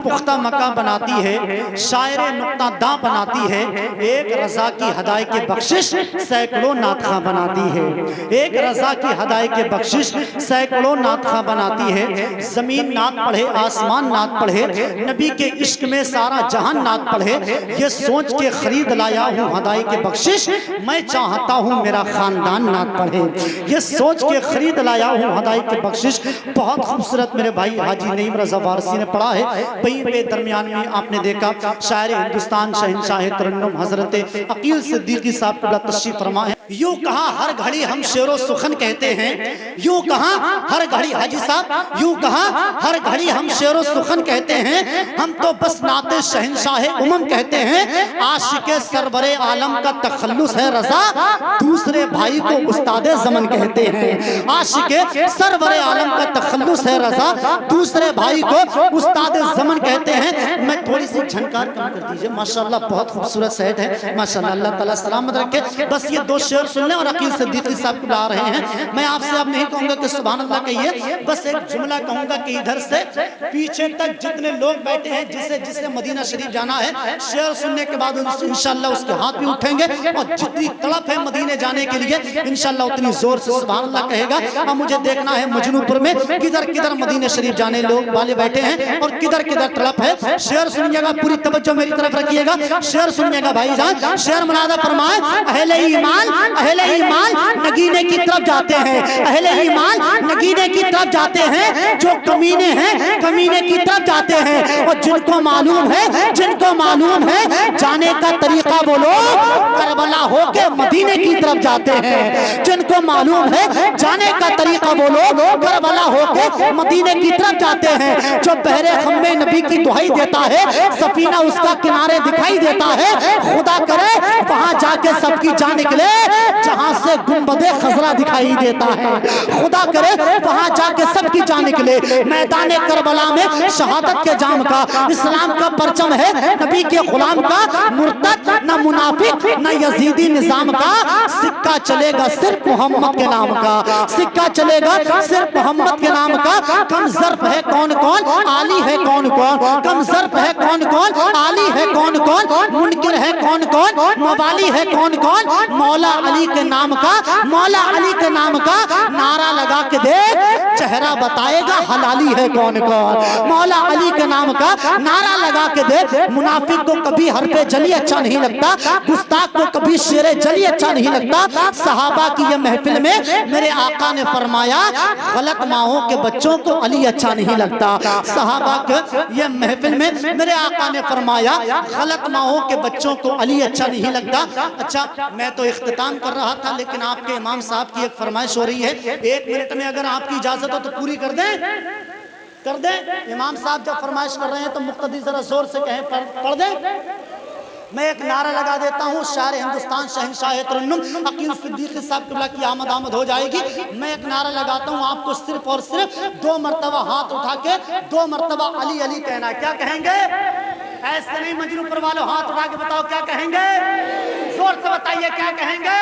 पुख्ता मक्का बनाती है, शायर नुक्ता दां बनाती है, एक रजा की हदाय के बख्शिश सैकड़ों नातखा बनाती है। एक रजा की हदाय के बख्शिश सैकड़ों नातखा बनाती है। जमीन नात पढ़े, आसमान नात पढ़े, नबी के इश्क में सारा जहान नात पढ़े, ये सोच के खरीद लाया हूँ हदाय के बख्शिश, मैं चाहता हूँ मेरा खानदान नात पढ़े। ये सोच के खरीद लाया हूँ हदाय के बख्शिश। बहुत खूबसूरत मेरे भाई हाजी नईम रजा वारसी ने पढ़ा है। पे दरमियान में आपने देखा शायर हिंदुस्तान शहंशाह तरन्नुम हजरत अकील सिद्दीकी साहब का तशरीफ फरमा है। यूं कहा हर घड़ी हम शेरो सुखन कहते हैं, यूं कहा हर घड़ी हाजी साहब, यूं कहा हर घड़ी हम शेरो सुखन कहते हैं, हम तो बस नाते शहंशाह उमम कहते हैं। आशिके सरवरे आलम का तखल्लुस है रजा, दूसरे भाई को उस्तादे ज़मन कहते हैं। आशिके सरवरे आलम का तखल्लुस है रजा, दूसरे भाई को उस्तादे ज़मन कहते हैं। मैं थोड़ी सी झनकार कम कर दीजिए, माशाल्लाह बहुत खूबसूरत सेट है माशाल्लाह, अल्लाह ताला सलामत रखे। बस ये दो शेर सुन लें और अकील सिद्दीकी साहब को ला रहे हैं। मैं आपसे अब नहीं कहूंगा कि सुभान अल्लाह कहिए, बस एक जुमला कहूंगा कि इधर से पीछे तक जितने लोग बैठे हैं, जिसे जिसे मदीना शरीफ जाना है, शेर सुनने के बाद इंशाल्लाह उसके हाथ भी उठेंगे और जितनी तड़प है मदीने जाने के लिए इंशाल्लाह उतनी जोर से सुभान अल्लाह कहेगा। अब मुझे देखना है मजनूपुर में किधर किधर मदीने शरीफ जाने लोग वाले बैठे हैं और किधर किधर तड़प है। शेर सुनिएगा, पूरी तवज्जो मेरी तरफ रखिएगा, शेर सुनिएगा भाईजान। शेर मुनादा फरमाए, अहले ईमान नगीने की तरफ जाते हैं, अहले ईमान नगीने की तरफ जाते हैं, जो कमीने हैं कमीने की तरफ जाते हैं। और जिनको मालूम है जाने का तरीका वो लोग करबला होके मदीने की तरफ जाते हैं। जिनको मालूम है जाने का तरीका वो लोग करबला होके मदीने की तरफ जाते हैं। जो बहरे खम्मे नबी की दुहाई देता है, सफीना उसका किनारे दिखाई देता है। खुदा करे वहां जाके सबकी जान निकले जहां से गुंबदे खजरा दिखाई देता है। खुदा करे वहां जाके सबकी जान निकले। मैदान करबला में शहादत के जाम का इस्लाम का परचम है, नबी के गुलाम का, मुर्तद न मुनाफिक न यजीदी निजाम का। सिक्का चलेगा सिर्फ मोहम्मद के नाम का, सिक्का चलेगा सिर्फ मोहम्मद के नाम का। कम ज़र्फ है कौन कौन, आली है कौन कौन, कम ज़र्फ है कौन कौन, आली है कौन कौन, मुनकिर है कौन कौन, मवाली है कौन कौन। मौला अली के नाम का, मौला अली के नाम का नारा लगा के देख, चेहरा बताएगा हलाली है कौन कौन। मौला अली के नाम का नारा लगा के देख। मुनाफिक को कभी हरफे जली अच्छा नहीं लगता, गुस्ताख को कभी शेरे जली अच्छा नहीं लगता। सहाबा की ये महफिल में मेरे आका ने फरमाया, गलत माओं के बच्चों को अली अच्छा नहीं लगता। सहाबा के ये महफिल में मेरे आका ने फरमाया, गलत माओं के बच्चों को अली अच्छा नहीं लगता। अच्छा, मैं तो इख्तिताम कर रहा था, लेकिन आपके इमाम साहब की एक फरमाइश हो रही है, 1 मिनट में अगर आपकी इजाजत हो तो पूरी कर दें। इमाम साहब जब फरमाइश कर रहे हैं तो मुक्तदी जरा जोर से कहें, पढ़ दें। मैं एक नारा लगा देता हूँ, शायर हिंदुस्तान शहंशाह तरन्नुम अकील सिद्दीकी साहब की आमद हो जाएगी। मैं एक नारा लगाता हूँ, आपको सिर्फ और सिर्फ 2 मरतबा हाथ उठा के 2 मरतबा अली अली कहना है। क्या कहेंगे? ऐसे नहीं, मजनूपुर वालों हाथ उठा के बताओ क्या कहेंगे, जोर से बताइए क्या कहेंगे।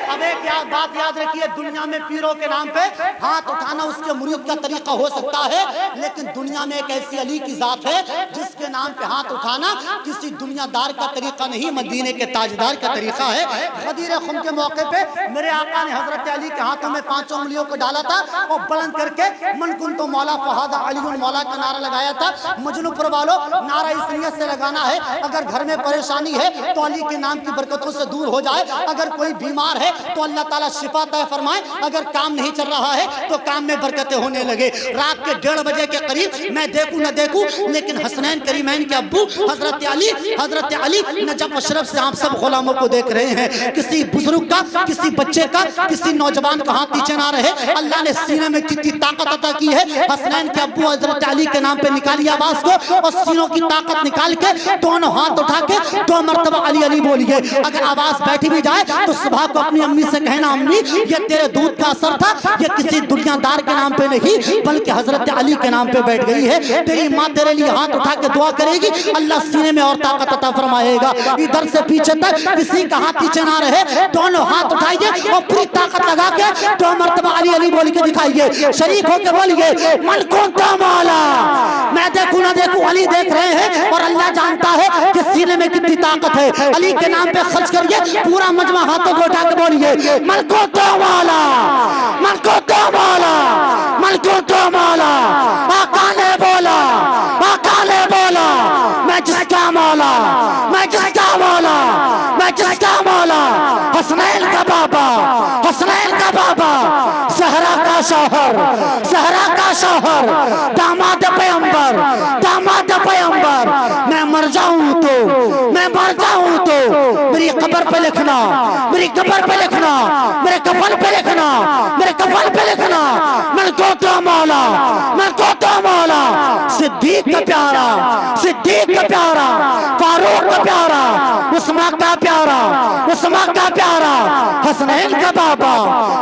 अब एक बात याद रखिए, दुनिया में पीरों के नाम पे हाथ उठाना उसके मुरीद का तरीका हो सकता है, लेकिन दुनिया में एक ऐसी अली की जात है जिसके नाम पे हाथ उठाना किसी दुनियादार का तरीका नहीं, मदीने के ताजदार का तरीका है। गदीर खुम के मौके पे मेरे आका ने हजरत अली के हाथों में 5 उंगलियों को डाला था और बुलंद करके मन कुन तो मौला फहादा अली मौला का नारा लगाया था। मजनूपुर वालों, नारा इस नियत से लगाना है, अगर घर में परेशानी है तो अली के नाम की बरकतों से दूर हो जाए। अगर कोई बीमार है तो अल्लाह ताला शिफा तय फरमाए। अगर काम नहीं चल रहा है तो काम में बरकतें होने लगे। रात के 1:30 बजे के करीब, मैं देखूं न देखूं, लेकिन हसनैन करीमैन के अब्बू हजरत अली नजफ अशरफ से आप सब गुलामों को देख रहे हैं। किसी बुजुर्ग का, किसी बच्चे का, किसी नौजवान का हाथ नीचे ना रहे। अल्लाह ने सीने में कितनी ताकत अता की है। हसनैन के अब्बू हजरत अली के नाम पे निकाली आवाज को और सीनों की ताकत निकाली। निकाल के दोनों हाथ उठा के 2 मरतबा अली अली बोलिए। अगर आवाज बैठी भी जाए तो सुबह को अपनी अम्मी से कहना, अम्मी ये तेरे दूध का असर था, ये किसी दुनियादार के नाम पे नहीं बल्कि हजरत अली के नाम पे बैठ गई है। तेरी माँ तेरे लिए हाथ उठा के दुआ करेगी, अल्लाह सीने में और ताकत अता फरमाएगा। इधर से पीछे तक किसी का हाथ पीछे ना रहे, दोनों हाथ उठाइए और पूरी ताकत लगा के 2 मरतबा अली अली बोल के दिखाइए। शरीक होकर बोलिए, मन कौन था मौला, मैं देखूं ना देखूं अली देख रहे हैं और अल्लाह जानता है कि सीने में कितनी ताकत है। अली के नाम पे खर्च करिए, पूरा मजमा हाथों को उठा के बोलिए, मन को तो मौला, मन को तो मौला, मन को तो मौला। आका ने बोला, आका ने बोला, मैं जिसका मौला, मैं जिसका मौला, मैं जिसका मौला। हसनैन का बाबा, हसनैन का बाबा, सहरा का शौहर, सहरा का शौहर, दामाद पैगंबर, दामाद पैगंबर। मैं मर जाऊं तो, मैं मर जाऊं तो मेरी कब्र पे लिखना, मेरी कब्र पे लिखना, मेरे कफन पे लिखना, मेरे कफन पे लिखना, मन को तो मौला, मन को तो मौला। सिद्दीक का प्यारा, सिद्दीक का प्यारा, फारूक का प्यारा, उस्मान का प्यारा, उस्मान का प्यारा, हसनैन का बाबा,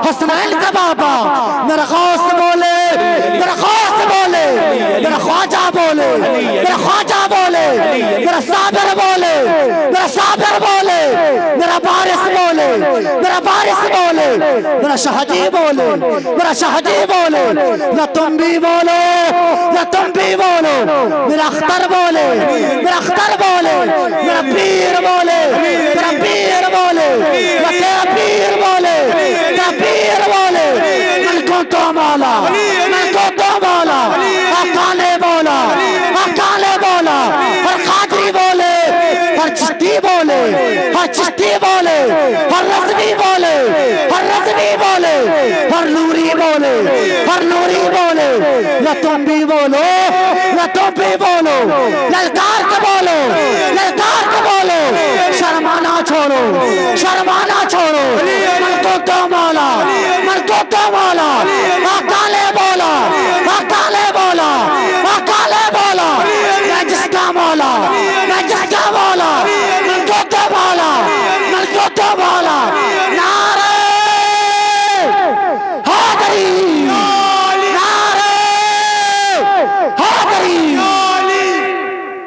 हसनैन का बाबा। मेरा गौस बोले, मेरा गौस बोले, मेरा ख्वाजा बोले, मेरा ख्वाजा बोले, मेरा साबिर बोले, मेरा साबिर बोले, मेरा बारिश बोले, मेरा बारिश बोले, मेरा शाहजी बोले, मेरा शाहजी बोले। ना तुम भी बोलो, ना तुम भी बोलो, मेरा अख्तर बोले, मेरा अख्तर बोले, मेरा पीर बोले, मेरा पीर बोले, मेरा पीर बोले, मेरा पीर बोले। मन को तो मौला, मन को तो मौला। आका ने बोला, आका ने बोला, हर कादरी बोले, हर चिश्ती बोले, हर चिश्ती बोले, हर रज़वी बोले, हर रज़वी बोले, हर नूरी बोले, हर नूरी बोले। न तुम भी बोलो, न तुम भी बोलो, ललकार के बोलो, ललकार के बोलो। शर्माना छोड़ो, शर्माना छोड़ो। मन को तो मौला, मन को तो मौला। आका ने बोला, आका ने बोला, आका ने बोला, मैं जिसका मौला, मैं जिसका मौला। मन को तो मौला, मन को तो मौला। नारे हैदरी, नारे हैदरी।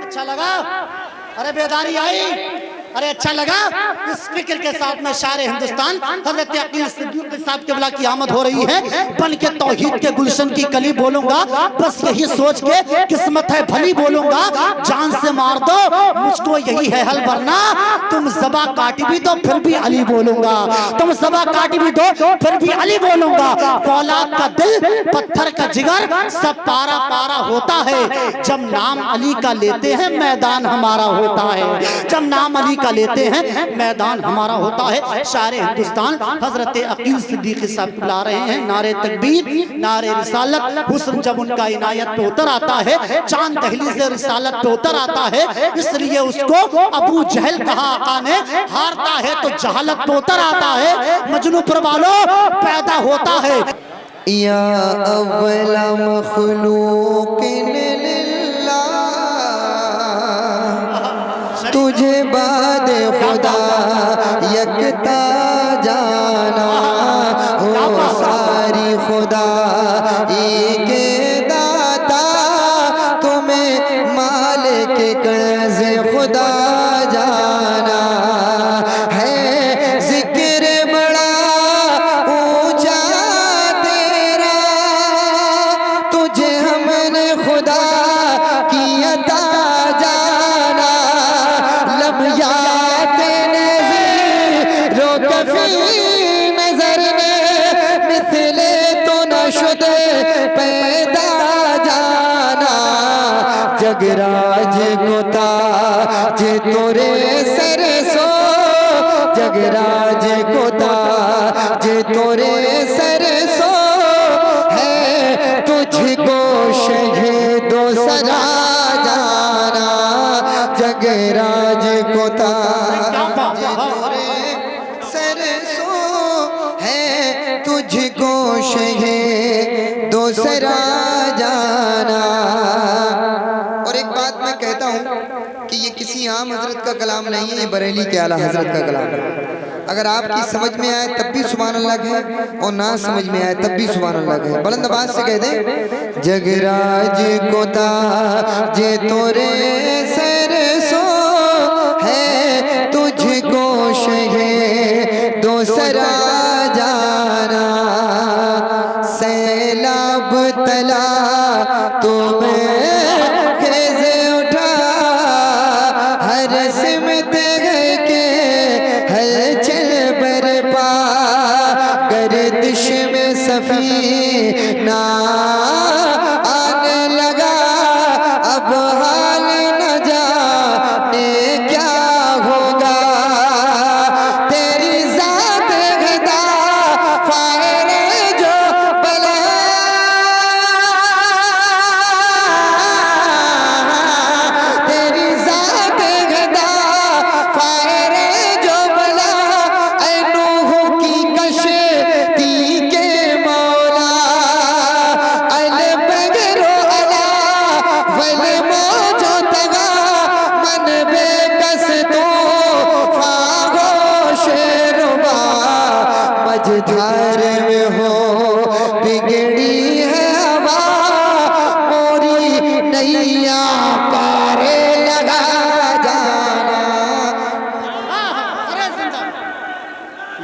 अच्छा लगा? अरे बेदारी आई, अरे अच्छा लगा। इस फिक्र के साथ में शायर हिंदुस्तान हज़रत अकील सिद्दीक़ साहब क़िबला की आमद हो रही है। बन के तौहीद के गुलशन की कली बोलूंगा, बस यही सोच के किस्मत है भली बोलूंगा। जान से मार दो मुझको यही है हल, वरना तुम ज़बा काट भी दो फिर भी अली बोलूंगा। तुम ज़बा काट भी दो फिर भी अली बोलूंगा। औलाद का दिल पत्थर का जिगर सब पारा पारा होता है। जब नाम अली का लेते हैं मैदान हमारा होता है। जब नाम अली का लेते हैं मैदान हमारा होता है। शायर हिंदुस्तान हजरत अकील सिद्दीक़ साहब ला रहे हैं नारे तकबीर, नारे रिसालत। हुस्न जब उनका इनायत पे उतर आता है, चांद दहलीज़ रिसालत पे उतर आता है, इसलिए उसको अबू जहल कहा आका ने। हारता है तो जहालत पे उतर आता है, मजनू पर वालों पैदा होता है। या अव्वला मखलूक़िन लिल्लाह, तुझे बाद खुदा यकता जाना। हो सारी खुदा के दाता, तुम्हें मालिक कर्ज़ खुदा जाना है। जिक्र बड़ा ऊंचा तेरा, तुझे हमने खुदा की अता जाना। लम्यात नज़ीरो कफ़ी नज़र ने मिथले तो न शुद पैदा जाना। जगराज को ताज तोरे सर सो, जगराज को ताज तोरे सर सो है। तुझको शहीदो सजा जाना। जगराज को ताज तोरे सर सो है, तुझको शहीदो सजा जाना। और एक बात मैं कहता हूँ कि ये किसी आम हजरत का कलाम नहीं है, ये बरेली के आला हजरत का कलाम है। अगर आपकी समझ में आए तब भी सुभान अल्लाह है, और ना समझ में आए तब भी सुभान अल्लाह है। बुलंद आवाज से कह दे, जगराज को ताजे तोरे सर सो है, तुझको शहे दूसरा जाना, सैलाब तला तुम्हें कैसे उठा, हर सिमत है के हलचल बरपा, गर्दिश में सफीना आने लगा, अब हाल न जाने क्या होगा, तेरी ज़ात गदा फायर जो बला, तेरी ज़ात गदा फायर जो बला, ऐ नूह की कश्ती के मौला, अल बगरो अला वल मौजो तगा, मन बेकस तो फागोश रुबा, मझधार में हो बिगड़ी है हवा, मोरी नैया पारे लगा जाना। अरे जिंदा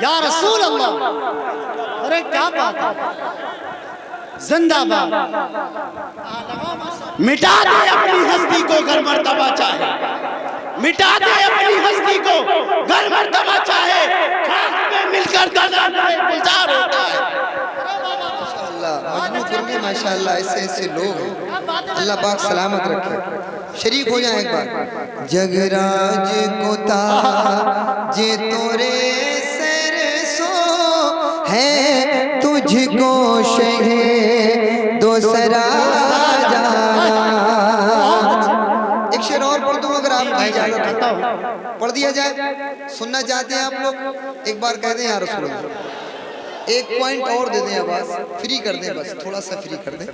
या रसूल अल्लाह, अरे क्या बात है, जिंदाबाद। मिटा दे अपनी हस्ती को गर मर्तबा चाहे, मिटा दे अपनी हस्ती को गर मर्तबा चाहे, खाक में मिलकर दादा गुलजार होता है। माशाअल्लाह, माशाअल्लाह, ऐसे ऐसे लोग हैं, अल्लाह पाक सलामत रखे। शरीक हो जाए एक बार, जगराज को ताजे तोरे सर सो है, तुझको शहे दूसरा जाना। एक शेर और पढ़ दूं अगर आपकी इजाजत है, पढ़ दिया जाए। सुनना चाहते हैं आप लोग, एक बार कह दें या रसूल अल्लाह। एक पॉइंट और दे दें, आवाज फ्री कर दें, बस थोड़ा सा फ्री कर दें।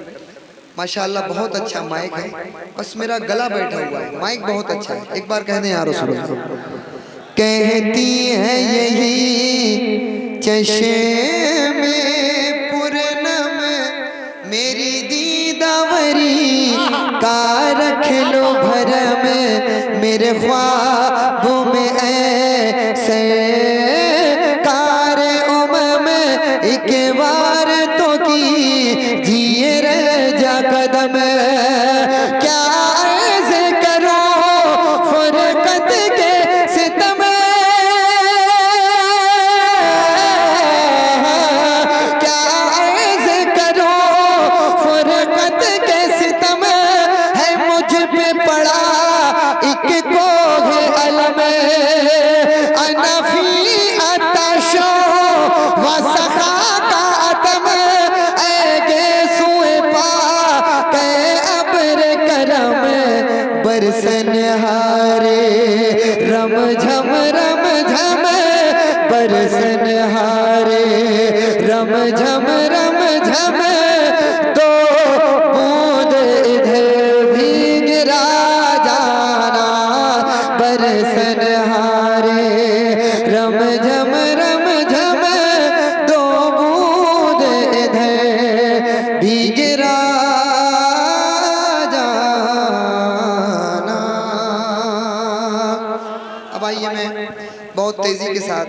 माशाअल्लाह बहुत अच्छा माइक है, बस मेरा गला बैठा हुआ है, माइक बहुत अच्छा है। एक बार कह दें या रसूल अल्लाह। कहती है यही चश्मे पूरनम, मेरी दीदावरी का रख लो भरम, मेरे ख्वाबों में ऐसे कार उमम, एक बार तो की जिए रह जा कदम, क्या अर्ज़ करो फुरकत के सितम, क्या अर्ज़ करो फुरकत के सितम, है मुझ पे पड़ा एक कोह अलम, अनफी अताशो वसखा का अतम, ऐगे सुए पा के अब्र करम, बरसन हारे रम झम बरसन हारे रम झम तो बूंद इधर भी गिरा जाना, बरसन हारे रम झम दो बूंद इधर भी गिरा जाना। अब आइए मैं बहुत तेजी के साथ